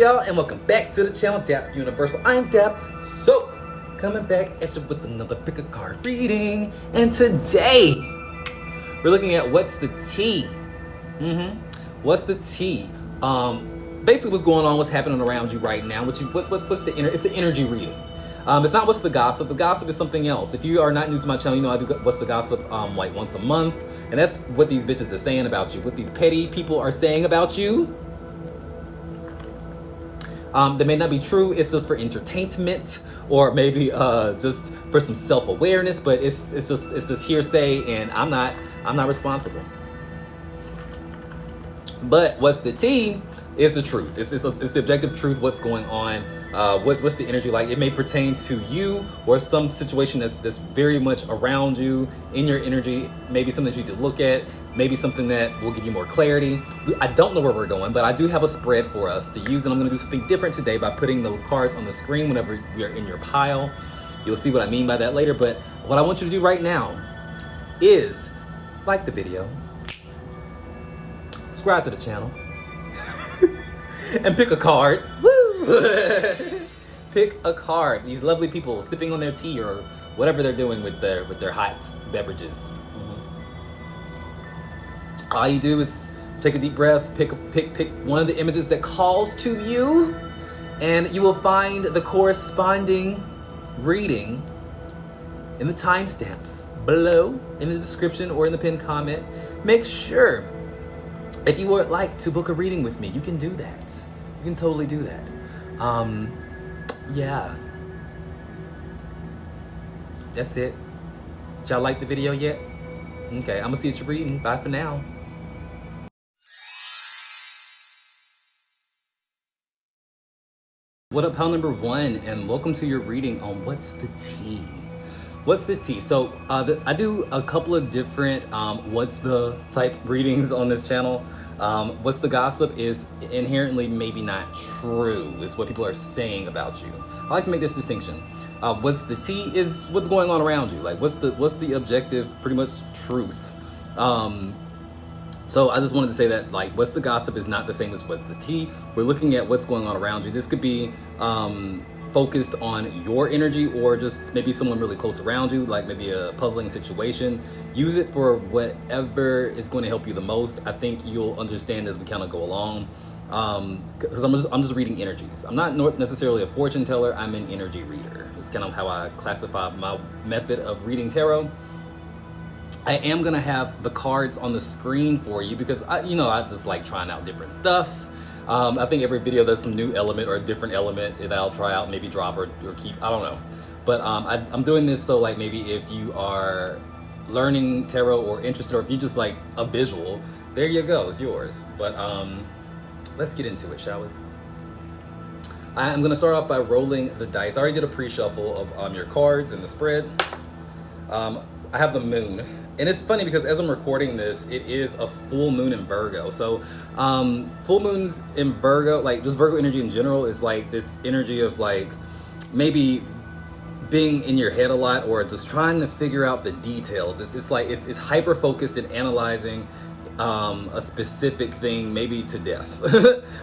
y'all, and welcome back to the channel, Dap Universal. I'm Dap. So, coming back at you with another pick a card reading, and today we're looking at what's the tea. What's the tea? Basically, what's going on, what's happening around you right now. What's the it's the energy reading. It's not what's the gossip. The gossip is something else. If you are not new to my channel, you know I do what's the gossip like once a month, and that's what these bitches are saying about you. What these petty people are saying about you. That may not be true. It's just for entertainment, or maybe just for some self-awareness. But it's just hearsay, and I'm not responsible. But what's the tea is the truth. It's the objective truth. What's going on? What's the energy like? It may pertain to you or some situation that's very much around you in your energy. Maybe something that you need to look at. Maybe something that will give you more clarity. I don't know where we're going, but I do have a spread for us to use, and I'm going to do something different today by putting those cards on the screen whenever you're in your pile. You'll see what I mean by that later, but what I want you to do right now is like the video, subscribe to the channel, and pick a card. Woo! Pick a card. These lovely people sipping on their tea or whatever they're doing with their hot beverages. All you do is take a deep breath, pick one of the images that calls to you, and you will find the corresponding reading in the timestamps below in the description or in the pinned comment. Make sure, if you would like to book a reading with me, you can do that. You can totally do that. Yeah. That's it. Did y'all like the video yet? Okay, I'm gonna see what you're reading. Bye for now. What up, pal number one, and welcome to your reading on What's the Tea? What's the tea? So I do a couple of different what's the type readings on this channel. What's the gossip is inherently maybe not true, is what people are saying about you. I like to make this distinction. What's the tea is what's going on around you. Like what's the objective, pretty much truth. So I just wanted to say that, like, what's the gossip is not the same as what's the tea. We're looking at what's going on around you. This could be focused on your energy, or just maybe someone really close around you, like maybe a puzzling situation. Use it for whatever is going to help you the most. I think you'll understand as we kind of go along. Because I'm just reading energies. I'm not necessarily a fortune teller. I'm an energy reader. It's kind of how I classify my method of reading tarot. I am gonna have the cards on the screen for you because I just like trying out different stuff. I think every video there's some new element or a different element that I'll try out, maybe drop or keep. I don't know, but I'm doing this so like maybe if you are learning tarot or interested, or if you just like a visual, there you go, it's yours. But let's get into it, shall we? I'm gonna start off by rolling the dice. I already did a pre-shuffle of your cards and the spread. I have the moon. And it's funny because as I'm recording this, it is a full moon in Virgo. So full moons in Virgo, like just Virgo energy in general, is like this energy of like maybe being in your head a lot, or just trying to figure out the details. It's hyper focused in analyzing a specific thing, maybe to death.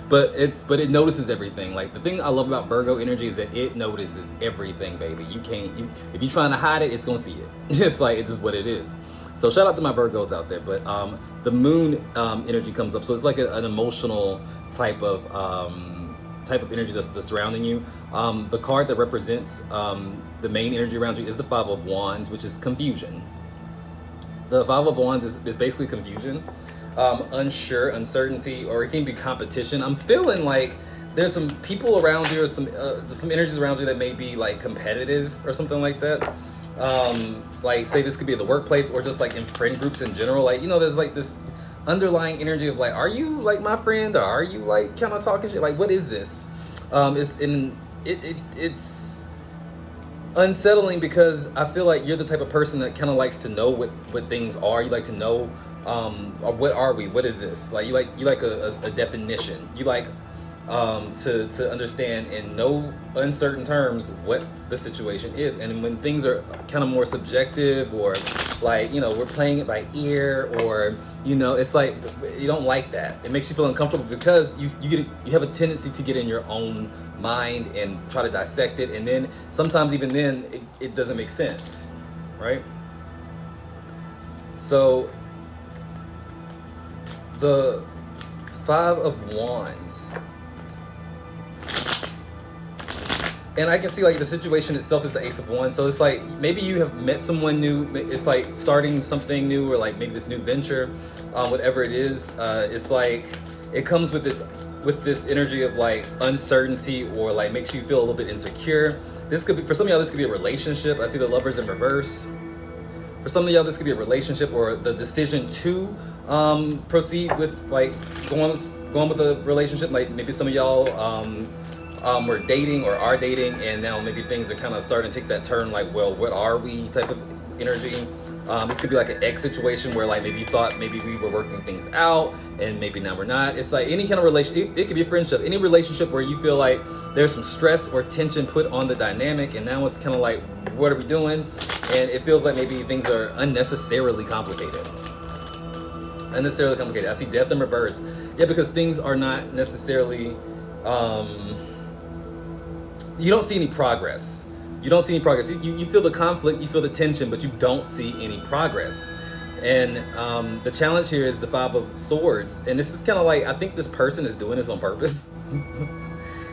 but it notices everything. Like the thing I love about Virgo energy is that it notices everything, baby. If you're trying to hide it, it's gonna see it. It's just what it is. So shout out to my Virgos out there. But the moon energy comes up, so it's like an emotional type of energy that's surrounding you. The card that represents the main energy around you is the Five of Wands, which is confusion. The Five of Wands is basically confusion, unsure, uncertainty, or it can be competition. I'm feeling like there's some people around you, or some energies around you that may be like competitive or something like that. Like say this could be in the workplace or just like in friend groups in general. Like, there's like this underlying energy of like, are you like my friend, or are you like kind of talking shit? Like, what is this? It's unsettling because I feel like you're the type of person that kind of likes to know what things are. You like to know, or what are we? What is this? Like you like a definition. You like to understand in no uncertain terms what the situation is. And when things are kind of more subjective, or like, you know, we're playing it by ear, or, you know, it's like you don't like that. It makes you feel uncomfortable because you have a tendency to get in your own mind and try to dissect it, and then sometimes even then it doesn't make sense, right? So the Five of Wands, and I can see like the situation itself is the Ace of Wands. So it's like maybe you have met someone new. It's like starting something new, or like maybe this new venture, whatever it is. It's like it comes with this energy of like uncertainty, or like makes you feel a little bit insecure. This could be, for some of y'all, this could be a relationship. I see the Lovers in reverse. For some of y'all, this could be a relationship, or the decision to proceed with like going with a relationship. Like maybe some of y'all were dating or are dating, and now maybe things are kind of starting to take that turn, like, well, what are we type of energy. This could be like an ex situation where like maybe you thought maybe we were working things out, and maybe now we're not. It's like any kind of relationship. It could be a friendship, any relationship where you feel like there's some stress or tension put on the dynamic, and now it's kind of like, what are we doing? And it feels like maybe things are unnecessarily complicated. Unnecessarily complicated. I see Death in reverse. Yeah, because things are not necessarily, you don't see any progress. You don't see any progress. You feel the conflict, you feel the tension, but you don't see any progress. And the challenge here is the Five of Swords. And this is kind of like, I think this person is doing this on purpose.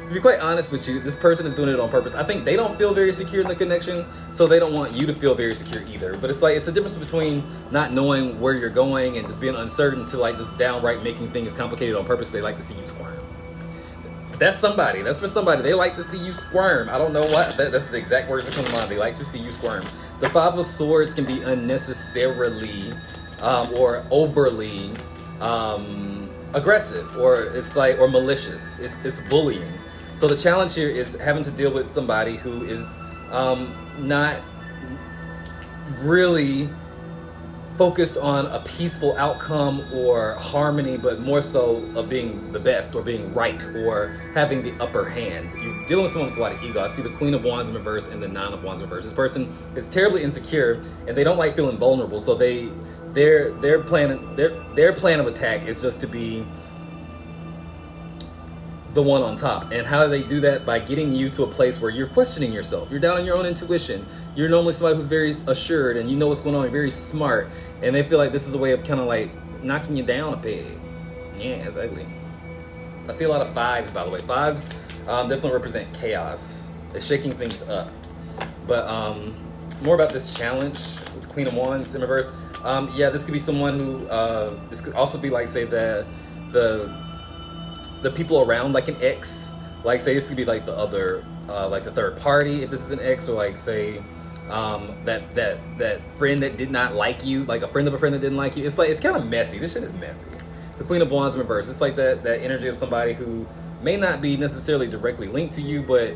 To be quite honest with you, this person is doing it on purpose. I think they don't feel very secure in the connection, so they don't want you to feel very secure either. But it's like, it's the difference between not knowing where you're going and just being uncertain, to like just downright making things complicated on purpose. They like to see you squirm. That's somebody. That's for somebody. They like to see you squirm. I don't know what. That's the exact words that come to mind. They like to see you squirm. The Five of Swords can be unnecessarily or overly aggressive, or it's like, or malicious. It's bullying. So the challenge here is having to deal with somebody who is not really focused on a peaceful outcome or harmony, but more so of being the best, or being right, or having the upper hand. You're dealing with someone with a lot of ego. I see the Queen of Wands in reverse and the Nine of Wands in reverse. This person is terribly insecure, and they don't like feeling vulnerable. So their plan of attack is just to be the one on top. And how do they do that? By getting you to a place where you're questioning yourself. You're down on your own intuition. You're normally somebody who's very assured, and you know what's going on. You're very smart, and they feel like this is a way of kind of like knocking you down a peg. Yeah, exactly. I see a lot of fives, by the way. Fives definitely represent chaos. They're shaking things up. But more about this challenge with Queen of Wands in reverse. Yeah, this could be someone who this could also be like, say, the people around, like an ex. Like, say this could be like the other, like the third party, if this is an ex, or like, say, that friend that did not like you, like a friend of a friend that didn't like you. It's like, it's kind of messy. This shit is messy. The Queen of Wands in reverse. It's like that energy of somebody who may not be necessarily directly linked to you, but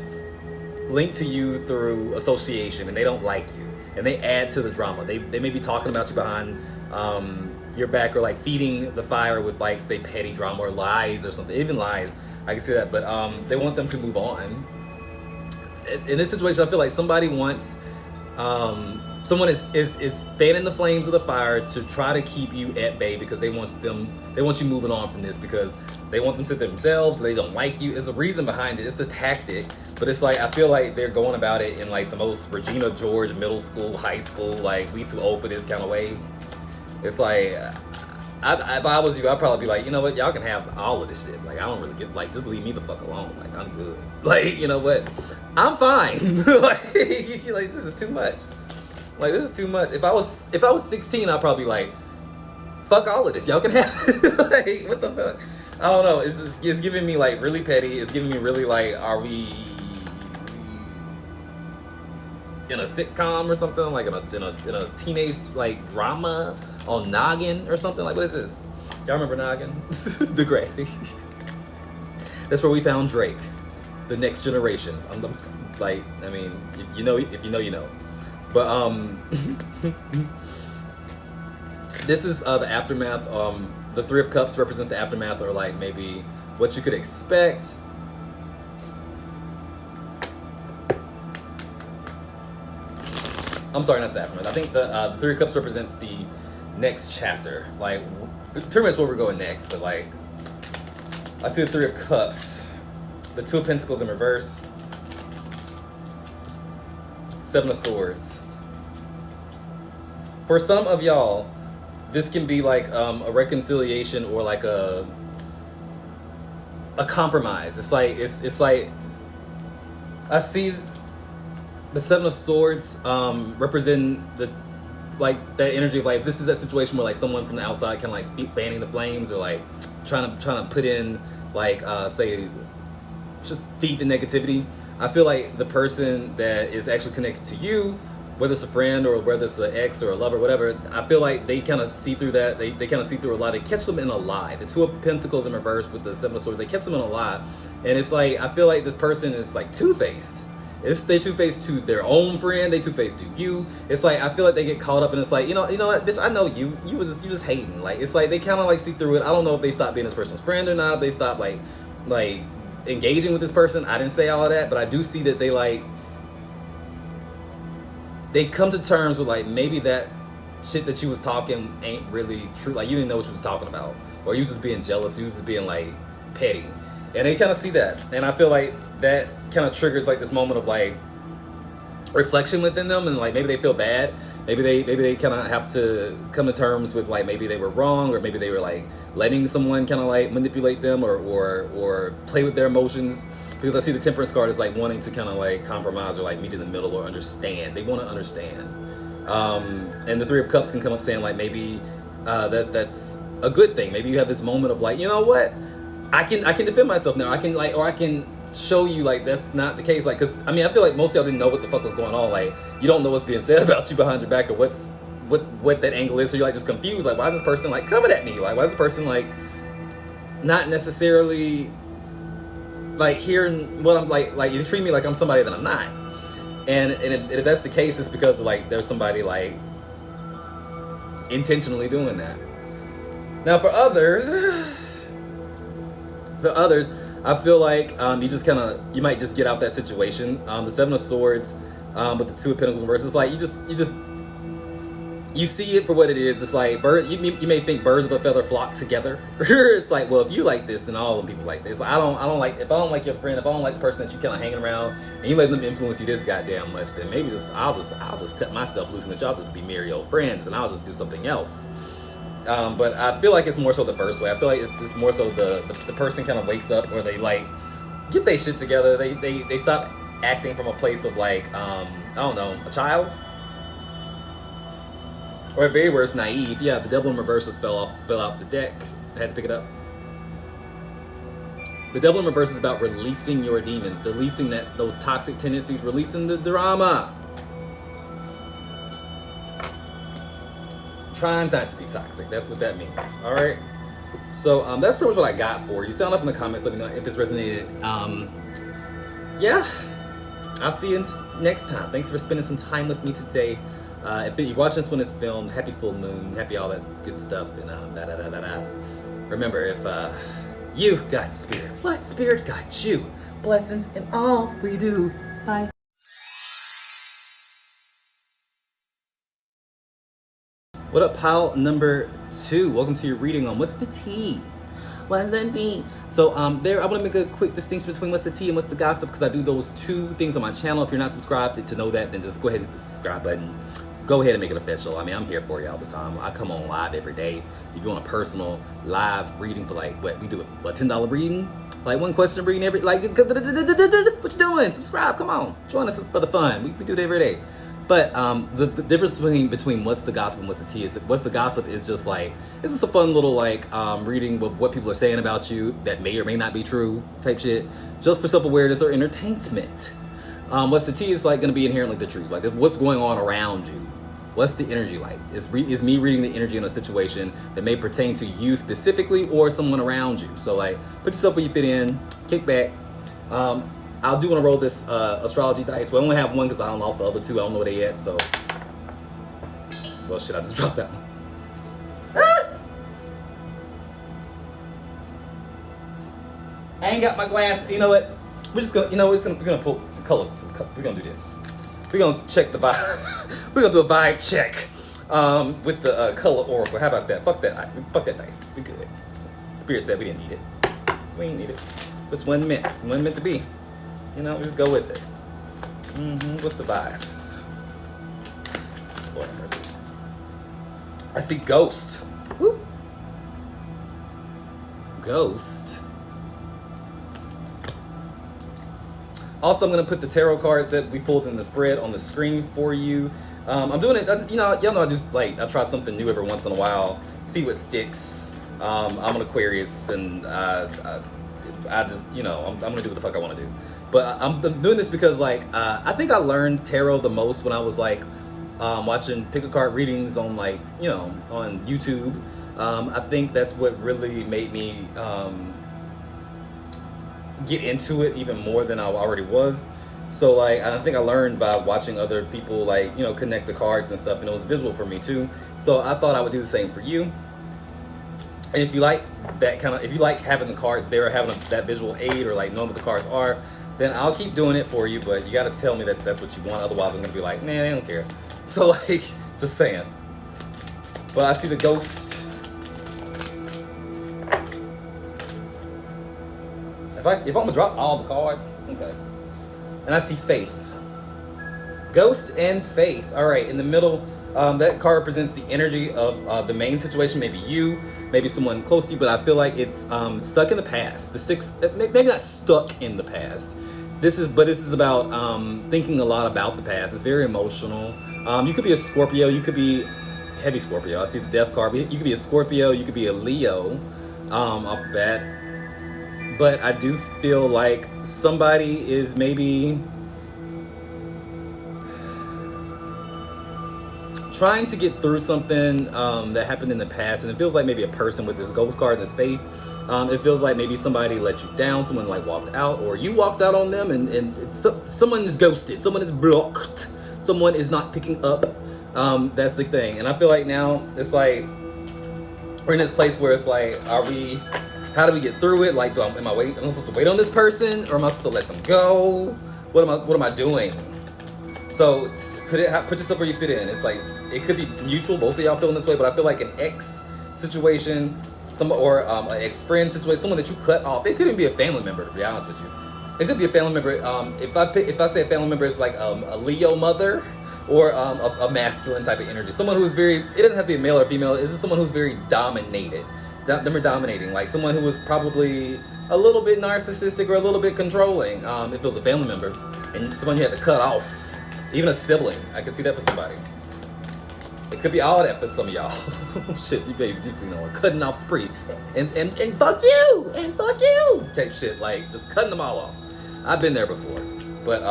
linked to you through association, and they don't like you, and they add to the drama. They may be talking about you behind your back, or like feeding the fire with, like, say, petty drama or lies or something. Even lies, I can see that. But they want them to move on. In this situation, I feel like somebody wants, someone is fanning the flames of the fire to try to keep you at bay, because they want you moving on from this, because they want them to themselves. They don't like you. There's a reason behind it. It's a tactic. But it's like, I feel like they're going about it in like the most Regina George middle school, high school, like, we too old for this kind of way. It's like, if I was you, I'd probably be like, you know what, y'all can have all of this shit. Like, I don't really get, like, just leave me the fuck alone. Like, I'm good. Like, you know what, I'm fine. Like, this is too much. Like, this is too much. If I was 16, I'd probably be like, fuck all of this. Y'all can have it. Like, what the fuck? I don't know. It's giving me like really petty. It's giving me really like, are we in a sitcom or something, like in a teenage like drama on Noggin or something? Like, what is this? Y'all remember Noggin? Degrassi. That's where we found Drake, the next generation. Like, I mean, if you know, you know. But this is the aftermath. The Three of Cups represents the aftermath, or like maybe what you could expect. I'm sorry, not the Aftermath. I think the Three of Cups represents the next chapter. Like, it's pretty much where we're going next, but like, I see the Three of Cups, the Two of Pentacles in reverse, Seven of Swords. For some of y'all, this can be like a reconciliation or like a compromise. It's like I see the Seven of Swords representing the like that energy of like, this is that situation where like someone from the outside kind of like fanning the flames or like trying to put in like say just feed the negativity. I feel like the person that is actually connected to you, whether it's a friend or whether it's an ex or a lover, whatever, I feel like they kind of see through that. They kind of see through a lie. They catch them in a lie. The Two of Pentacles in reverse with the Seven of Swords, they catch them in a lie. And it's like, I feel like this person is like two-faced. They two-faced to their own friend. They two-faced to you. It's like, I feel like they get caught up and it's like, you know what, bitch, I know you. You just hating. Like, it's like they kind of like see through it. I don't know if they stop being this person's friend or not. If they stop like engaging with this person. I didn't say all of that, but I do see that they come to terms with like, maybe that shit that you was talking ain't really true. Like, you didn't know what you was talking about, or you was just being jealous. You was just being like petty, and they kind of see that. And I feel like that kind of triggers like this moment of like reflection within them, and like maybe they feel bad. Maybe they kind of have to come to terms with like, maybe they were wrong, or maybe they were like letting someone kind of like manipulate them or play with their emotions. Because I see the Temperance card as like wanting to kind of like compromise or like meet in the middle or understand. They want to understand. And the Three of Cups can come up saying like, maybe that's a good thing. Maybe you have this moment of like, you know what, I can defend myself now. I can show you like that's not the case. Like, because I mean, I feel like most of y'all didn't know what the fuck was going on. Like, you don't know what's being said about you behind your back or what that angle is. So you're like just confused. Like, why is this person like coming at me? Like, why is this person like not necessarily like hearing what I'm like you treat me like I'm somebody that I'm not. And if that's the case, it's because like there's somebody like intentionally doing that. Now for others, I feel like you might just get out that situation. The Seven of Swords with the Two of Pentacles in reverse, it's like you see it for what it is. It's like you may think birds of a feather flock together. It's like, well, if you like this, then all of them people like this. Like, I don't like, if I don't like your friend, if I don't like the person that you kind of hanging around, and you let them influence you this goddamn much, then maybe I'll just cut myself loose and let y'all just be merry old friends, and I'll just do something else. But I feel like it's more so the first way. I feel like it's more so the person kind of wakes up, or they like get their shit together. They stop acting from a place of like I don't know, a child. Or at very worst, naive. Yeah, the Devil in reverse just fell out the deck. I had to pick it up. The Devil in reverse is about releasing your demons, releasing those toxic tendencies, releasing the drama. Trying not to be toxic. That's what that means. All right. So that's pretty much what I got for you. Sound up in the comments. Let me know if it's resonated. Yeah. I'll see you next time. Thanks for spending some time with me today. If you're watching this when it's filmed, happy full moon, happy all that good stuff, and remember, if you got spirit, what spirit got you? Blessings in all we do. Bye. What up, pile number 2? Welcome to your reading on What's the Tea? What's the tea? So I want to make a quick distinction between what's the tea and what's the gossip, because I do those two things on my channel. If you're not subscribed to know that, then just go ahead and hit the subscribe button. Go ahead and make it official. I mean, I'm here for you all the time. I come on live every day. If you want a personal live reading for like, what we do, what, $10 reading? Like one question reading every, like, what you doing? Subscribe, come on. Join us for the fun. We do it every day. But the difference between what's the gossip and what's the tea is that what's the gossip is just like, it's just a fun little like reading of what people are saying about you that may or may not be true type shit, just for self-awareness or entertainment. What's the tea is like going to be inherently the truth, like what's going on around you. What's the energy like? Is me reading the energy in a situation that may pertain to you specifically or someone around you. So like, put yourself where you fit in, kick back. I do want to roll this astrology dice. We only have one because I lost the other two. I don't know where they at. So, well, shit, I just dropped that one. Ah! I ain't got my glass. You know what? We're just gonna, we're gonna pull some color. We're gonna do this. We're gonna check the vibe. We're gonna do a vibe check with the color oracle. How about that? Fuck that dice. We good. Spirit said we didn't need it. We ain't need it. It's one meant to be. You know, just go with it. What's the vibe? Lord have mercy. I see ghost. Woo. Ghost. Also, I'm gonna put the tarot cards that we pulled in the spread on the screen for you. I'm doing it. Y'all know, I try something new every once in a while, see what sticks. I'm an Aquarius, and I just, I'm gonna do what the fuck I want to do. But I'm doing this because, I think I learned tarot the most when I was watching pick a card readings on on YouTube. I think that's what really made me get into it even more than I already was. So I think I learned by watching other people connect the cards and stuff, and it was visual for me too. So I thought I would do the same for you. And if you like that if you like having the cards there, or having that visual aid, or knowing what the cards are, then I'll keep doing it for you. But you got to tell me that that's what you want. Otherwise, I'm gonna be like, man, I don't care. So just saying. But I see the ghost. If I'm gonna drop all the cards, okay. And I see faith. Ghost and faith. All right, in the middle, that card represents the energy of the main situation. Maybe you, maybe someone close to you, but I feel like it's stuck in the past. The six, maybe not stuck in the past. This is about thinking a lot about the past. It's very emotional. You could be a Scorpio. You could be heavy Scorpio. I see the death card. You could be a Scorpio. You could be a Leo off the bat. But I do feel like somebody is maybe trying to get through something that happened in the past, and it feels like maybe a person with this ghost card and this faith. It feels like maybe somebody let you down, someone walked out, or you walked out on them, and someone is ghosted, someone is blocked, someone is not picking up. That's the thing, and I feel like now it's we're in this place where it's how do we get through it? Am I supposed to wait on this person, or am I supposed to let them go? What am I doing? So put yourself where you fit in. It's it could be mutual, both of y'all feeling this way, but I feel like an ex situation, or an ex-friend situation, someone that you cut off. It could even be a family member, to be honest with you. It could be a family member. If I say a family member is a Leo mother, or a masculine type of energy. Someone who's very, it doesn't have to be a male or female. This is someone who's very dominated. Dominating, someone who was probably a little bit narcissistic or a little bit controlling, if it was a family member, and someone you had to cut off, even a sibling. I could see that for somebody. It could be all that for some of y'all. Shit, you cutting off spree, and fuck you, and fuck you, type shit, just cutting them all off. I've been there before, but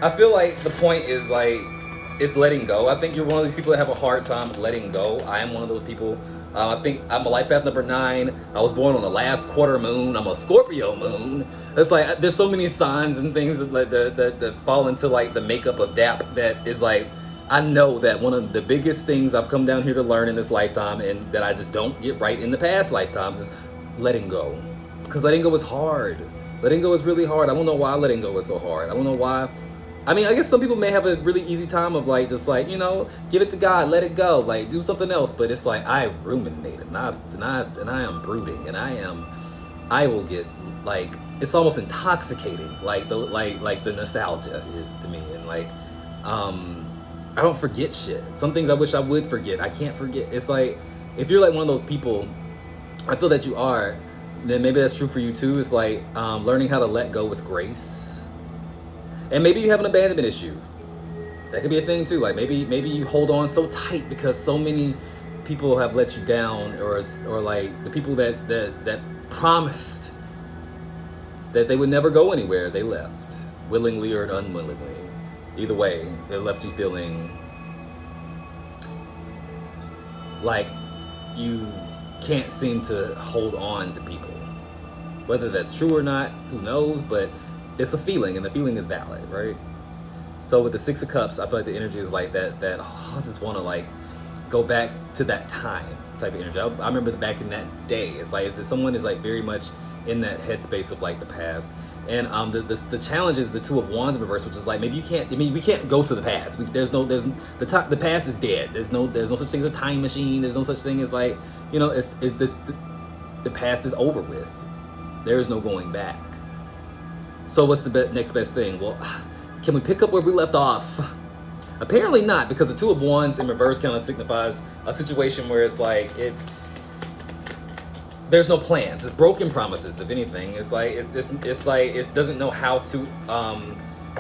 I feel like the point is it's letting go. I think you're one of these people that have a hard time letting go. I am one of those people. I think I'm a life path number 9. I was born on the last quarter moon. I'm a Scorpio moon. It's there's so many signs and things that fall into the makeup of DAP that is I know that one of the biggest things I've come down here to learn in this lifetime, and that I just don't get right in the past lifetimes, is letting go. Because letting go is hard. Letting go is really hard. I don't know why letting go is so hard. I don't know why. I mean, I guess some people may have a really easy time of give it to God, let it go, do something else. But it's I ruminate, and I am brooding, and I will get it's almost intoxicating, the nostalgia is to me, and I don't forget shit. Some things I wish I would forget, I can't forget. It's if you're one of those people, I feel that you are, then maybe that's true for you too. It's learning how to let go with grace. And maybe you have an abandonment issue. That could be a thing too. Maybe you hold on so tight because so many people have let you down, or the people that promised that they would never go anywhere, they left, willingly or unwillingly. Either way, it left you feeling like you can't seem to hold on to people. Whether that's true or not, who knows, but it's a feeling, and the feeling is valid, right? So with the 6 of Cups, I feel like the energy is that I just want to go back to that time type of energy. I remember back in that day, it's someone is very much in that headspace of the past. And the challenge is the Two of Wands in reverse, which is like maybe you can't. I mean, we can't go to the past. The past is dead. There's no such thing as a time machine. There's no such thing as like, you know, the past is over with. There is no going back. So what's the next best thing? Well, can we pick up where we left off? Apparently not, because the Two of Wands in reverse kind of signifies a situation where it's like there's no plans. It's broken promises. If anything, it's like it doesn't know how to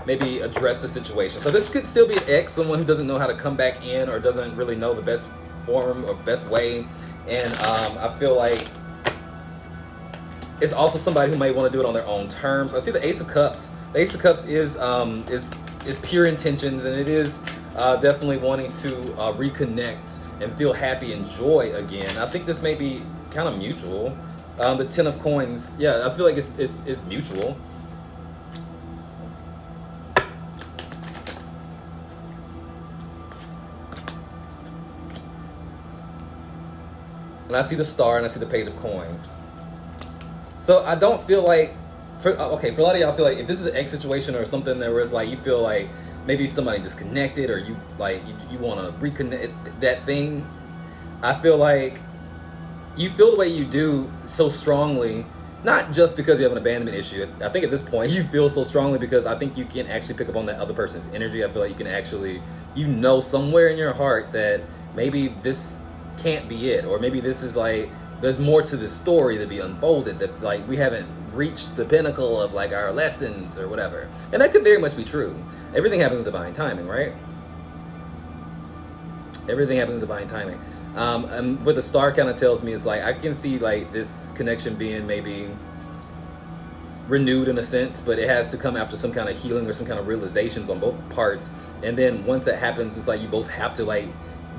maybe address the situation. So this could still be an ex, someone who doesn't know how to come back in or doesn't really know the best form or best way. And I feel like it's also somebody who may want to do it on their own terms. I see the Ace of Cups. The Ace of Cups is pure intentions, and it is definitely wanting to reconnect and feel happy and joy again. I think this may be kind of mutual. The Ten of Coins, yeah, I feel like it's mutual. And I see the Star and I see the Page of Coins. So I don't feel like, for a lot of y'all, I feel like if this is an ex situation or something that was like you feel like maybe somebody disconnected or you want to reconnect that thing, I feel like you feel the way you do so strongly, not just because you have an abandonment issue. I think at this point you feel so strongly because I think you can actually pick up on that other person's energy. I feel like you can actually, somewhere in your heart that maybe this can't be it, or maybe this is like, there's more to this story to be unfolded, that like we haven't reached the pinnacle of like our lessons or whatever. And that could very much be true. Everything happens in divine timing, right? Everything happens in divine timing. And what the Star kind of tells me is like, I can see like this connection being maybe renewed in a sense, but it has to come after some kind of healing or some kind of realizations on both parts. And then once that happens, it's like you both have to like,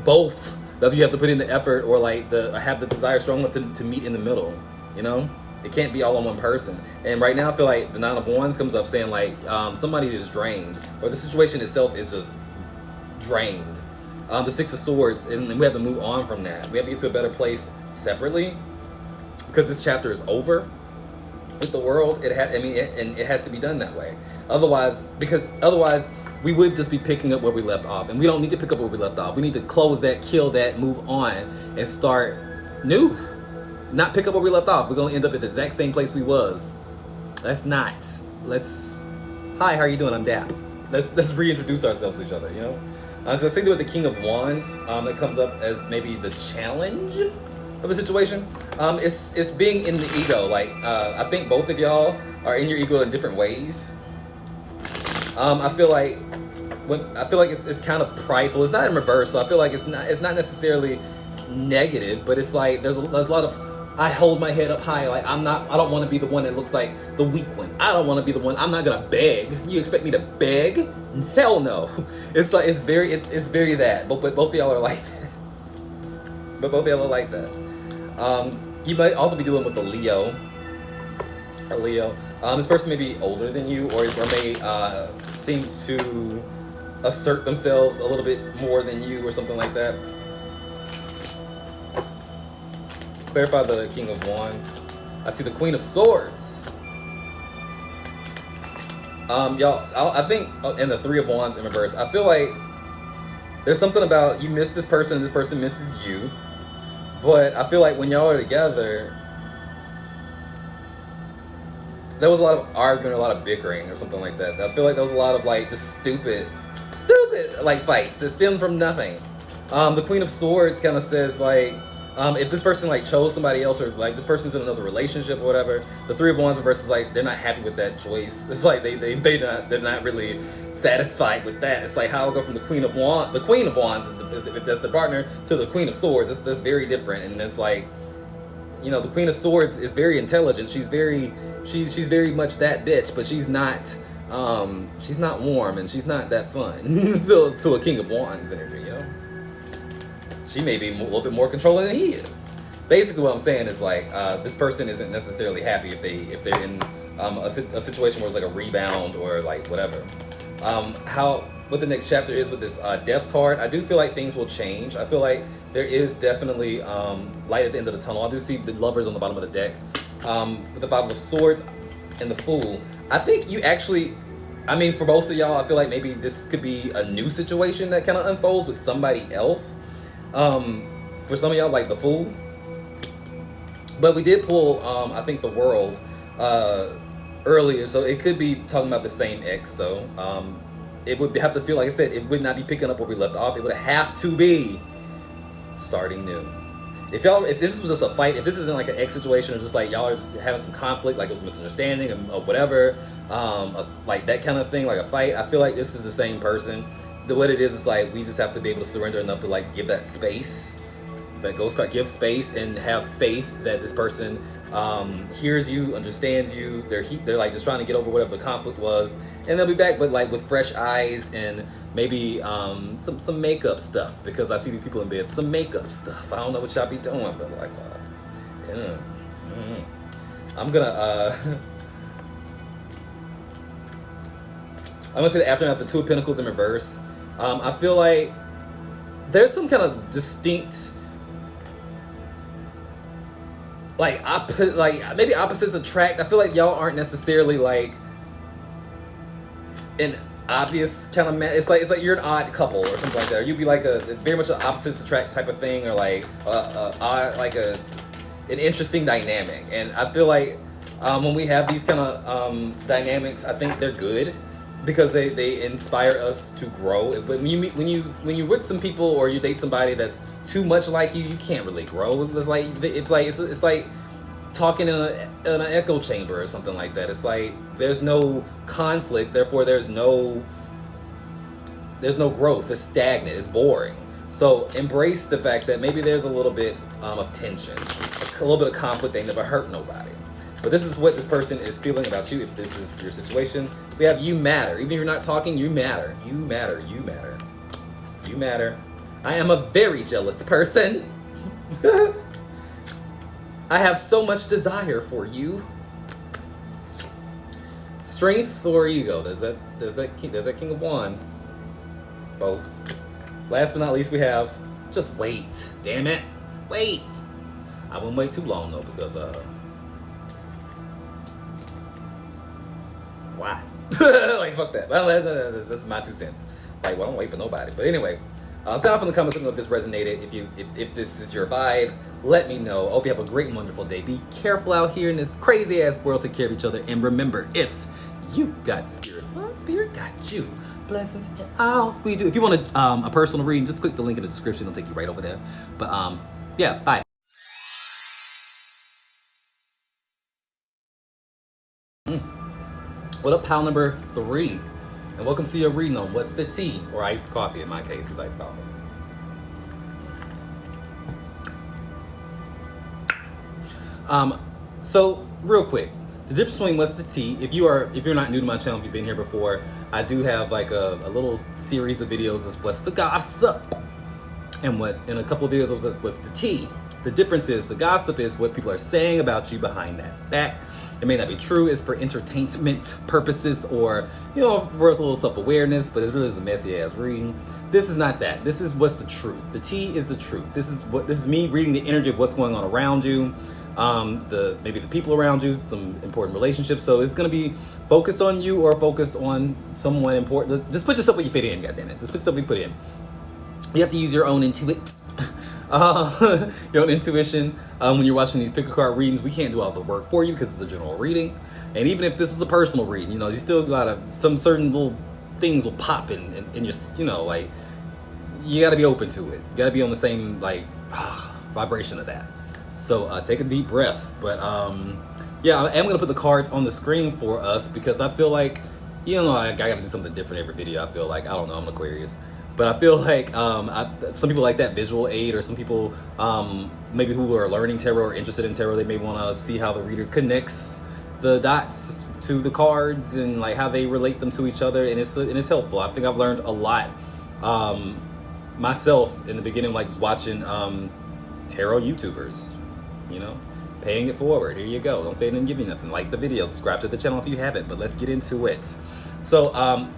both of you have to put in the effort, or like have the desire strong enough to meet in the middle, you know? It can't be all on one person. And right now I feel like the Nine of Wands comes up saying like somebody is drained, or the situation itself is just drained. The Six of Swords, and we have to move on from that. We have to get to a better place separately, because this chapter is over with the world. It has to be done that way. Otherwise, we would just be picking up where we left off, and we don't need to pick up where we left off. We need to close that, kill that, move on, and start new. Not pick up where we left off. We're gonna end up at the exact same place we was. Let's not. Hi, how are you doing? I'm Dap. Let's reintroduce ourselves to each other, you know? Because I think with the King of Wands, that comes up as maybe the challenge of the situation. It's being in the ego. Like, I think both of y'all are in your ego in different ways. I feel like it's kind of prideful. It's not in reverse, so I feel like it's not necessarily negative, but it's like there's a lot of, I hold my head up high, like I don't want to be the one that looks like the weak one. I don't want to be the one. I'm not gonna beg. You expect me to beg? Hell no. It's like it's very that. But both of y'all are like that. But both of y'all are like that. You might also be dealing with a Leo. This person may be older than you, or may seem to assert themselves a little bit more than you, or something like that. Clarify the King of Wands. I see the Queen of Swords. I think in the Three of Wands in reverse, I feel like there's something about you miss this person and this person misses you. But I feel like when y'all are together, there was a lot of argument, a lot of bickering or something like that. I feel like there was a lot of like just stupid like fights that stem from nothing. The Queen of Swords kind of says like, if this person like chose somebody else, or like this person's in another relationship or whatever, the Three of Wands versus like they're not happy with that choice. It's like they're not really satisfied with that. It's like how I go from the Queen of Wands is if that's the partner, to the Queen of Swords. That's very different. And it's like, you know, the Queen of Swords is very intelligent. She's very much that bitch, but she's not warm and she's not that fun. So to a King of Wands energy, you know. She may be a little bit more controlling than he is. Basically, what I'm saying is like this person isn't necessarily happy if they're in a situation where it's like a rebound or like whatever. What the next chapter is with this Death card, I do feel like things will change. I feel like there is definitely light at the end of the tunnel. I do see the Lovers on the bottom of the deck. With the Five of Swords and the Fool, I think you actually, I mean, for most of y'all, I feel like maybe this could be a new situation that kind of unfolds with somebody else. For some of y'all, like the Fool. But we did pull, I think, the World earlier, so it could be talking about the same ex, though. It would have to feel, like I said, it would not be picking up where we left off. It would have to be starting new. If this was just a fight, if this isn't like an ex situation or just like y'all are just having some conflict, like it was a misunderstanding or whatever, like that kind of thing, like a fight, I feel like this is the same person. What it is like we just have to be able to surrender enough to like give that space. That ghost card, give space and have faith that this person hears you, understands you. They're like just trying to get over whatever the conflict was, and they'll be back, but like with fresh eyes and maybe some makeup stuff, because I see these people in bed, some makeup stuff. I don't know what y'all be doing, but like, yeah. I'm gonna I'm gonna say the aftermath, the Two of Pentacles in reverse. I feel like there's some kind of distinct, like maybe opposites attract. I feel like y'all aren't necessarily like an obvious kind of it's like you're an odd couple or something like that. Or you'd be like a very much an opposites attract type of thing, or like an interesting dynamic. And I feel like when we have these kind of dynamics, I think they're good because they inspire us to grow. But when you're with some people or you date somebody that's too much like you can't really grow. It's like talking in an echo chamber or something like that. It's like there's no conflict, therefore there's no growth. It's stagnant. It's boring. So embrace the fact that maybe there's a little bit of tension, a little bit of conflict. They never hurt nobody. But this is what this person is feeling about you. If this is your situation, we have you matter. Even if you're not talking, you matter. You matter. You matter. You matter. I am a very jealous person. I have so much desire for you. Strength or ego? There's that King of Wands. Both. Last but not least, we have just wait. Damn it, wait. I wouldn't wait too long though, because why? Like fuck that. This is my 2 cents. Like, well, I don't wait for nobody. But anyway. Sound off in the comments if this resonated. If this is your vibe, let me know. I hope you have a great and wonderful day. Be careful out here in this crazy ass world. Take care of each other. And remember, if you got spirit, well, spirit got you. Blessings and all we do. If you want a personal reading, just click the link in the description. It'll take you right over there. But yeah, bye. What up, pal number 3? And welcome to your reading on What's the Tea? Or iced coffee, in my case, it's iced coffee. So real quick, the difference between What's the Tea, if you're not new to my channel, if you've been here before, I do have like a little series of videos that's What's the Gossip? And in a couple of videos of this, What's the Tea? The difference is the gossip is what people are saying about you behind that back. It may not be true. It's for entertainment purposes, or for a little self-awareness, but it's really just a messy ass reading. This is not that. This is what's the truth. The tea is the truth. This is me reading the energy of what's going on around you, maybe the people around you, some important relationships. So it's gonna be focused on you or focused on someone important. Just put yourself where you fit in, goddammit. Just put yourself where you put in. You have to use your own your own intuition when you're watching these pick a card readings. We can't do all the work for you because it's a general reading. And even if this was a personal reading, you still gotta, some certain little things will pop in your, like, you gotta be open to it. You gotta be on the same vibration of that. So take a deep breath. But yeah, I am gonna put the cards on the screen for us because I feel like, I gotta do something different every video. I feel like, I don't know, I'm an Aquarius. But I feel like some people like that visual aid, or some people maybe who are learning tarot or interested in tarot, they may want to see how the reader connects the dots to the cards and like how they relate them to each other, and it's helpful. I think I've learned a lot myself in the beginning, like just watching tarot YouTubers, paying it forward. Here you go. Don't say it didn't give you nothing. Like the video, subscribe to the channel if you haven't. But let's get into it. So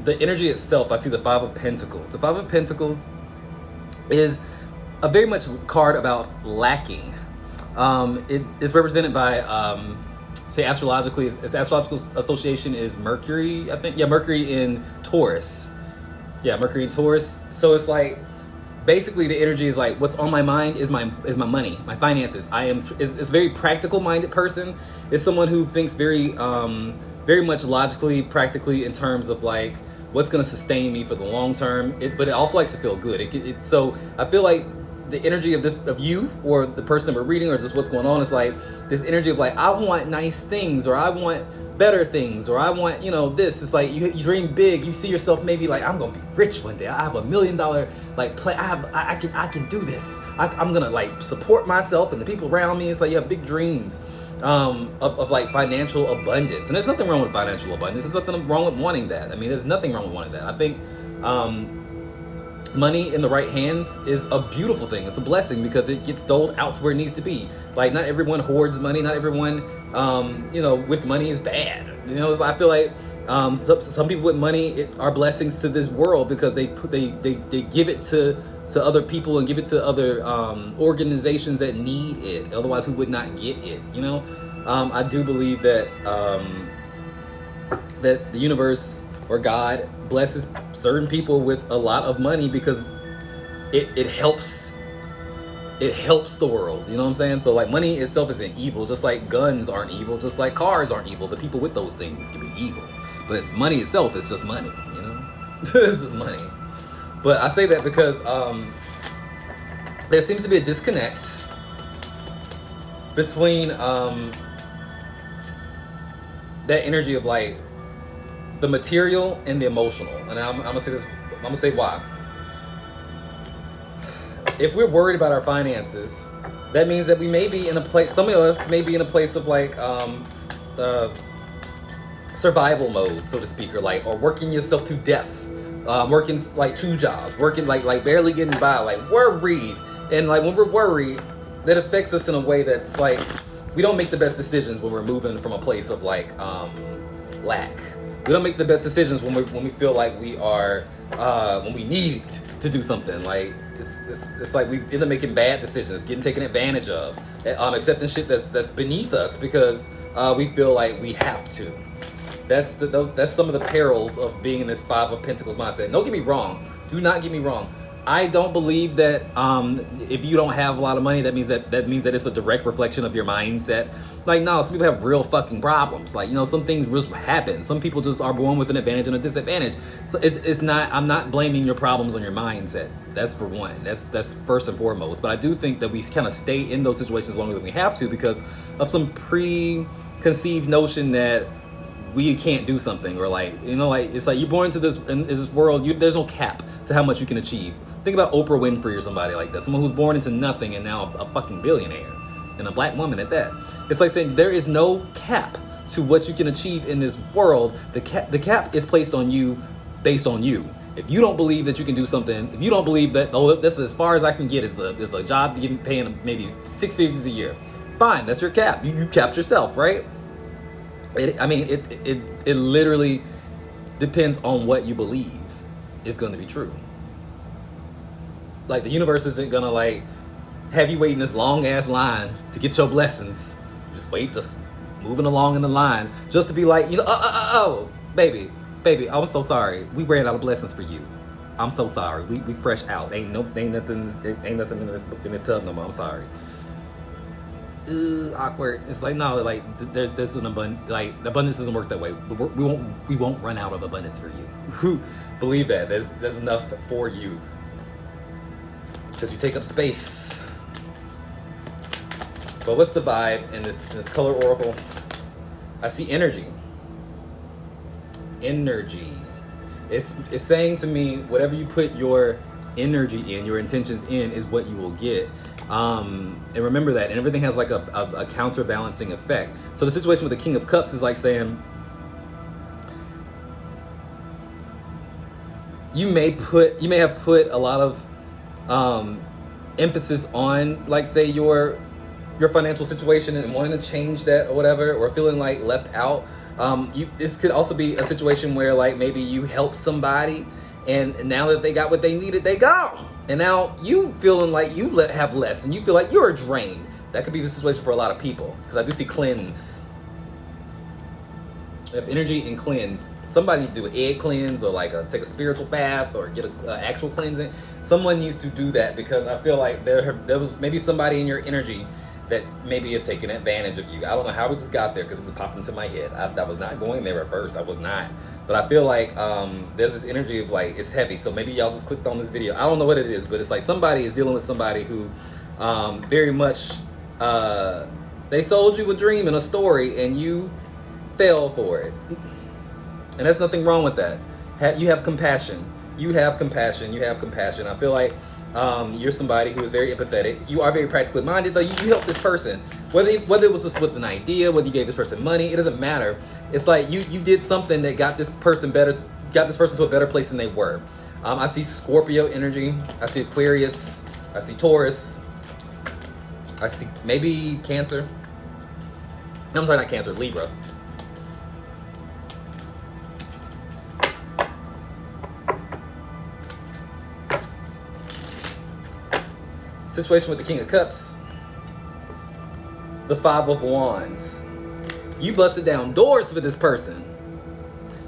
the energy itself, I see the Five of Pentacles. The Five of Pentacles is a very much card about lacking. It is represented by say astrologically, its astrological association is Mercury, I think. Yeah, Mercury in Taurus. Yeah, Mercury in Taurus. So it's like, basically the energy is like, what's on my mind is my money, my finances. It's a very practical minded person. It's someone who thinks very much logically, practically, in terms of like what's going to sustain me for the long term. But it also likes to feel good. So I feel like the energy of you or the person that we're reading, or just what's going on, is like this energy of like, I want nice things, or I want better things, or I want, this. It's like you dream big. You see yourself maybe like, I'm gonna be rich one day. I have $1 million like play. I can do this. I'm gonna like support myself and the people around me. It's like you have big dreams of like financial abundance, and there's nothing wrong with financial abundance. There's nothing wrong with wanting that. I mean, there's nothing wrong with wanting that. I think money in the right hands is a beautiful thing. It's a blessing because it gets doled out to where it needs to be. Like, not everyone hoards money. Not everyone, with money is bad. I feel like some people with money are blessings to this world because they give it to other people and give it to other organizations that need it. Otherwise, who would not get it? I do believe that that the universe or God blesses certain people with a lot of money because it helps the world. You know what I'm saying? So like, money itself isn't evil, just like guns aren't evil, just like cars aren't evil. The people with those things can be evil, but money itself is just money. It's just money. But I say that because there seems to be a disconnect between that energy of like the material and the emotional. And I'm gonna say this. I'm gonna say why. If we're worried about our finances, that means that we may be in a place. Some of us may be in a place of like survival mode, so to speak, or working yourself to death, working like 2 jobs, working like barely getting by, like worried. And like when we're worried, that affects us in a way that's like we don't make the best decisions when we're moving from a place of like lack. We don't make the best decisions when we feel like we are when we need to do something. Like it's like we end up making bad decisions, getting taken advantage of, accepting shit that's beneath us because we feel like we have to. That's some of the perils of being in this 5 of Pentacles mindset. Don't get me wrong. Do not get me wrong. I don't believe that if you don't have a lot of money, that means that it's a direct reflection of your mindset. Like, no, some people have real fucking problems. Like, some things just happen. Some people just are born with an advantage and a disadvantage. So it's not. I'm not blaming your problems on your mindset. That's for one. That's first and foremost. But I do think that we kind of stay in those situations longer than we have to because of some preconceived notion that we can't do something, or like it's like you're born into this world. There's no cap to how much you can achieve. Think about Oprah Winfrey or somebody like that. Someone who's born into nothing and now a fucking billionaire, and a black woman at that. It's like saying there is no cap to what you can achieve in this world. The cap is placed on you, based on you. If you don't believe that you can do something, if you don't believe that this is as far as I can get is a job to get paying maybe 6 figures a year, fine, that's your cap. You capped yourself, right? It literally depends on what you believe is going to be true. Like, the universe isn't gonna like have you wait in this long ass line to get your blessings. Just moving along in the line just to be like, baby, I'm so sorry. We ran out of blessings for you. I'm so sorry. We fresh out. Ain't nothing in this tub no more. I'm sorry. Awkward. It's like, no, like there's an abundance. Like, the abundance doesn't work that way. We won't run out of abundance for you. Believe that. There's enough for you. Because you take up space. But what's the vibe in this color oracle? I see energy. Energy. It's saying to me, whatever you put your energy in, your intentions in, is what you will get. And remember that. And everything has like a counterbalancing effect. So the situation with the King of Cups is like saying, you may have put a lot of emphasis on, like, say your financial situation and wanting to change that or whatever, or feeling like left out. This could also be a situation where like maybe you help somebody and now that they got what they needed, they gone. And now you feeling like you have less and you feel like you're drained. That could be the situation for a lot of people, because I do see cleanse. We have energy and cleanse. Somebody need to do an egg cleanse or like take a spiritual bath or get a actual cleansing. Someone needs to do that because I feel like there was maybe somebody in your energy that maybe have taken advantage of you. I don't know how we just got there because it just popped into my head. I was not going there at first. I was not. But I feel like there's this energy of like, it's heavy. So maybe y'all just clicked on this video. I don't know what it is, but it's like somebody is dealing with somebody who very much, they sold you a dream and a story and you fell for it. And there's nothing wrong with that. You have compassion. You have compassion. You have compassion. I feel like you're somebody who is very empathetic. You are very practically minded, though. You help this person, whether it was just with an idea, whether you gave this person money, it doesn't matter. It's like you did something that got this person to a better place than they were. I see Scorpio energy. I see Aquarius. I see Taurus. I see maybe Cancer. No, I'm sorry, not Cancer. Libra. Situation with the King of Cups, the Five of Wands. You busted down doors for this person.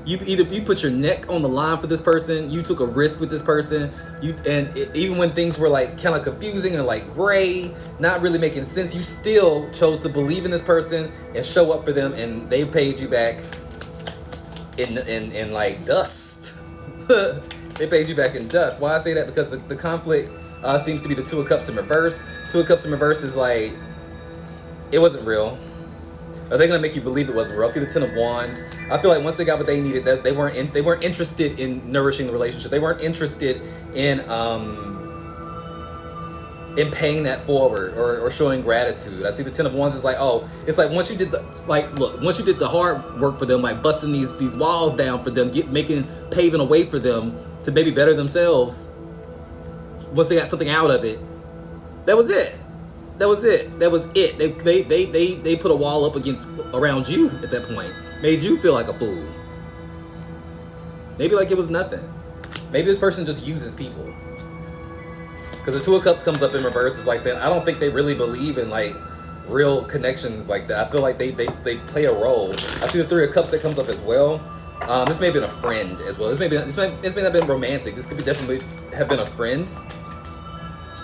You put your neck on the line for this person. You took a risk with this person. Even when things were like kind of confusing or like gray, not really making sense, you still chose to believe in this person and show up for them, and they paid you back in like dust. They paid you back in dust. Why I say that? Because the conflict seems to be the Two of Cups in reverse. Two of Cups in reverse is like, it wasn't real. Are they gonna make you believe it wasn't real? I see the Ten of Wands. I feel like once they got what they needed, that they weren't interested in nourishing the relationship. They weren't interested in paying that forward or showing gratitude. I see the Ten of Wands is like, oh, it's like once you did the hard work for them, like busting these walls down for them, paving a way for them to maybe better themselves. Once they got something out of it, that was it. That was it. They put a wall up around you at that point. Made you feel like a fool. Maybe like it was nothing. Maybe this person just uses people. Because the Two of Cups comes up in reverse. It's like saying, I don't think they really believe in like real connections like that. I feel like they play a role. I see the Three of Cups that comes up as well. This may have been a friend as well. This may not have been romantic. This could definitely have been a friend.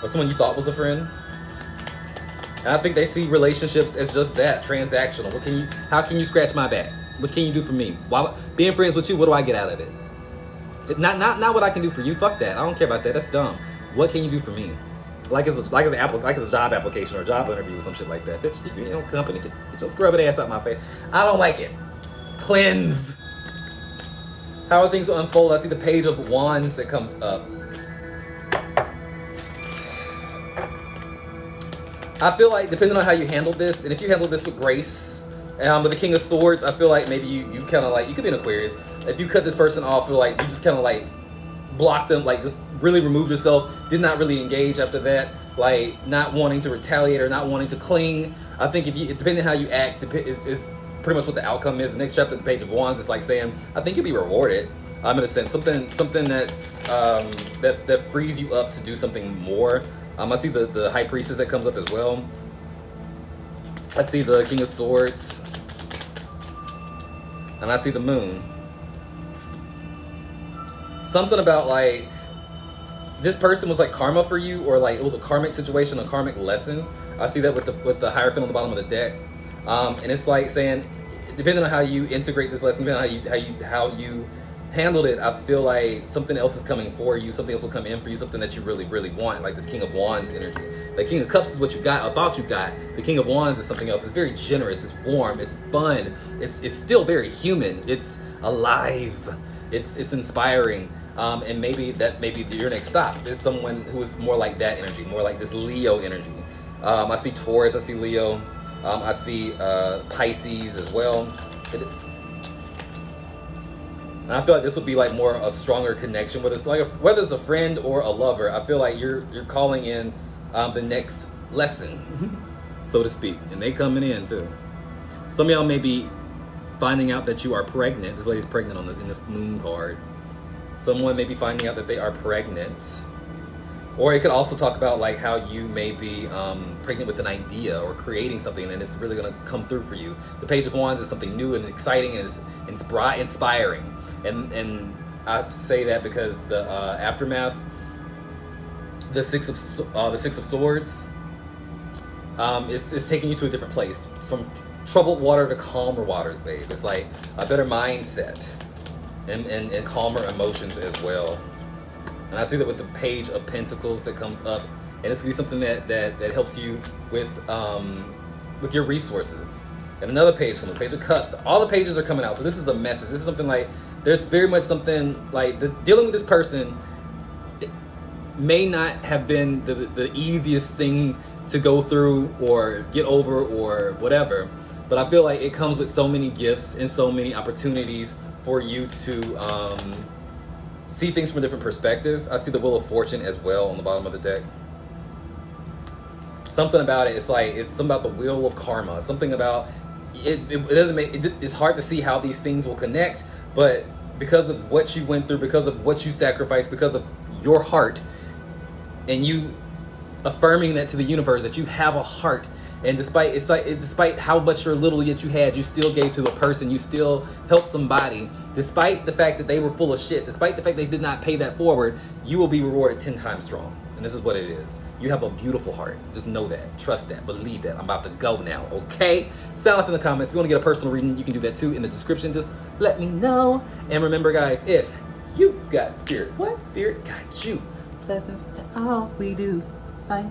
Or someone you thought was a friend. And I think they see relationships as just that, transactional. How can you scratch my back? What can you do for me? Being friends with you, what do I get out of it? Not what I can do for you. Fuck that. I don't care about that. That's dumb. What can you do for me? Like it's a job application or a job interview or some shit like that. Bitch, you're in your company. Get your scrubbing ass out my face. I don't like it. Cleanse. How are things to unfold? I see the Page of Wands that comes up. I feel like depending on how you handle this, and if you handle this with grace, with the King of Swords, I feel like maybe you kind of like, you could be an Aquarius. If you cut this person off, feel like you just kind of like blocked them, like just really removed yourself, did not really engage after that, like not wanting to retaliate or not wanting to cling. I think depending on how you act, is pretty much what the outcome is. The next chapter, the Page of Wands, is like saying, I think you'll be rewarded. In a sense, something that's that frees you up to do something more. I see the High Priestess that comes up as well. I see the King of Swords. And I see the Moon. Something about like, this person was like karma for you, or like it was a karmic situation, a karmic lesson. I see that with the Hierophant on the bottom of the deck. And it's like saying, depending on how you integrate this lesson, depending on how you handled it, I feel like something else is coming for you, something else will come in for you, something that you really, really want, like this King of Wands energy. The King of Cups is what you got, or thought you got. The King of Wands is something else. It's very generous, it's warm, it's fun, it's still very human, it's alive, it's inspiring. And maybe your next stop is someone who is more like that energy, more like this Leo energy. I see Taurus, I see Leo, I see Pisces as well. And I feel like this would be like more a stronger connection, whether it's a friend or a lover. I feel like you're calling in the next lesson, so to speak, and they coming in too. Some of y'all may be finding out that you are pregnant. This lady's pregnant in this Moon card. Someone may be finding out that they are pregnant. Or it could also talk about like how you may be pregnant with an idea or creating something and it's really going to come through for you. The Page of Wands is something new and exciting and is inspiring. And I say that because the aftermath, the Six of Swords, is taking you to a different place, from troubled water to calmer waters, babe. It's like a better mindset and calmer emotions as well. And I see that with the Page of Pentacles that comes up, and it's gonna be something that helps you with your resources. And another page comes, the Page of Cups. All the pages are coming out, so this is a message. This is something like, there's very much something like dealing with this person. It may not have been the easiest thing to go through or get over or whatever, but I feel like it comes with so many gifts and so many opportunities for you to see things from a different perspective. I see the Wheel of Fortune as well on the bottom of the deck. Something about it, it's something about the wheel of karma. Something about it. It doesn't make it. It's hard to see how these things will connect, but because of what you went through, because of what you sacrificed, because of your heart, and you affirming that to the universe that you have a heart. And despite how much or little yet you had, you still gave to a person. You still helped somebody. Despite the fact that they were full of shit, despite the fact they did not pay that forward, you will be rewarded 10 times strong. And this is what it is. You have a beautiful heart. Just know that. Trust that. Believe that. I'm about to go now, okay? Sound off in the comments. If you want to get a personal reading, you can do that too in the description. Just let me know. And remember, guys, if you got spirit, what spirit got you? Blessings in all we do. Bye.